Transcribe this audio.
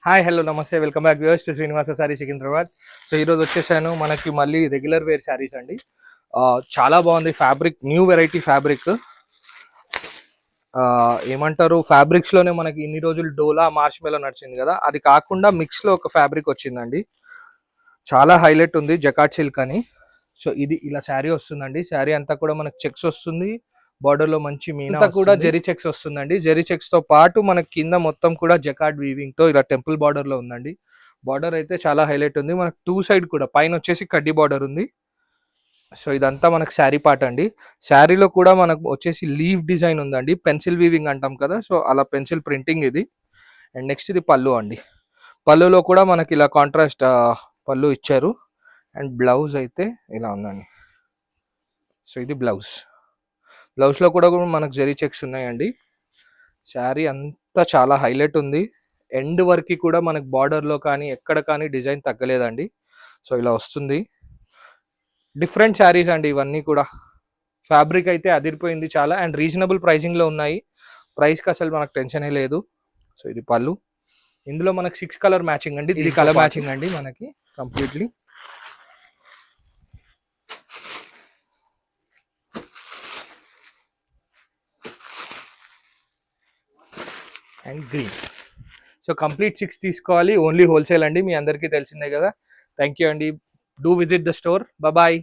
Hi hello నమస్తే welcome back viewers to Srinivasa sorry Secunderabad. So ఈరోజు వచ్చేసాను మనకి మళ్ళీ రెగ్యులర్ వేర్ శారీస్ అండి. చాలా బాగుంది ఫ్యాబ్రిక్, న్యూ వెరైటీ ఫ్యాబ్రిక్. ఏమంటారు, ఫ్యాబ్రిక్స్లోనే మనకి ఇన్ని రోజులు డోలా మార్ష్ మెలో నడిచింది కదా, అది కాకుండా మిక్స్లో ఒక ఫ్యాబ్రిక్ వచ్చిందండి. చాలా హైలైట్ ఉంది, జకాట్ సిల్క్ అని. సో ఇది ఇలా శారీ వస్తుందండి. శారీ అంతా కూడా మనకి చెక్స్ వస్తుంది, బార్డర్ లో మంచి మీనా కూడా జెరీ చెక్స్ వస్తుందండి. జెరీ చెక్స్ తో పాటు మనకి కింద మొత్తం కూడా జకార్డ్ వీవింగ్ తో ఇలా టెంపుల్ బార్డర్ లో ఉందండి. బార్డర్ అయితే చాలా హైలైట్ ఉంది. మనకి టూ సైడ్ కూడా పైన వచ్చేసి కడ్డీ బార్డర్ ఉంది. సో ఇదంతా మనకు శారీ పార్ట్ అండి. శారీలో కూడా మనకు వచ్చేసి లీవ్ డిజైన్ ఉందండి, పెన్సిల్ వీవింగ్ అంటాం కదా, సో అలా పెన్సిల్ ప్రింటింగ్ ఇది. అండ్ నెక్స్ట్ ఇది పళ్ళు అండి. పళ్ళులో కూడా మనకి ఇలా కాంట్రాస్ట్ పళ్ళు ఇచ్చారు. అండ్ బ్లౌజ్ అయితే ఇలా ఉందండి. సో ఇది బ్లౌజ్లో కూడా మనకు జెరీ చెక్స్ ఉన్నాయండి. శారీ అంతా చాలా హైలైట్ ఉంది. ఎండ్ వరకు కూడా మనకు బార్డర్లో కానీ ఎక్కడ కానీ డిజైన్ తగ్గలేదండి. సో ఇలా వస్తుంది. డిఫరెంట్ శారీస్ అండి ఇవన్నీ కూడా. ఫ్యాబ్రిక్ అయితే అదిరిపోయింది చాలా. అండ్ రీజనబుల్ ప్రైజింగ్లో ఉన్నాయి. ప్రైస్కి అసలు మనకు టెన్షనే లేదు. సో ఇది పళ్ళు. ఇందులో మనకు 6 కలర్ మ్యాచింగ్ అండి. ఇది కలర్ మ్యాచింగ్ అండి మనకి completely. And green. So complete 6 తీసుకోవాలి. ఓన్లీ హోల్సేల్ అండి, మీ అందరికీ తెలిసిందే కదా. థ్యాంక్ యూ అండి. Do visit the store. Bye.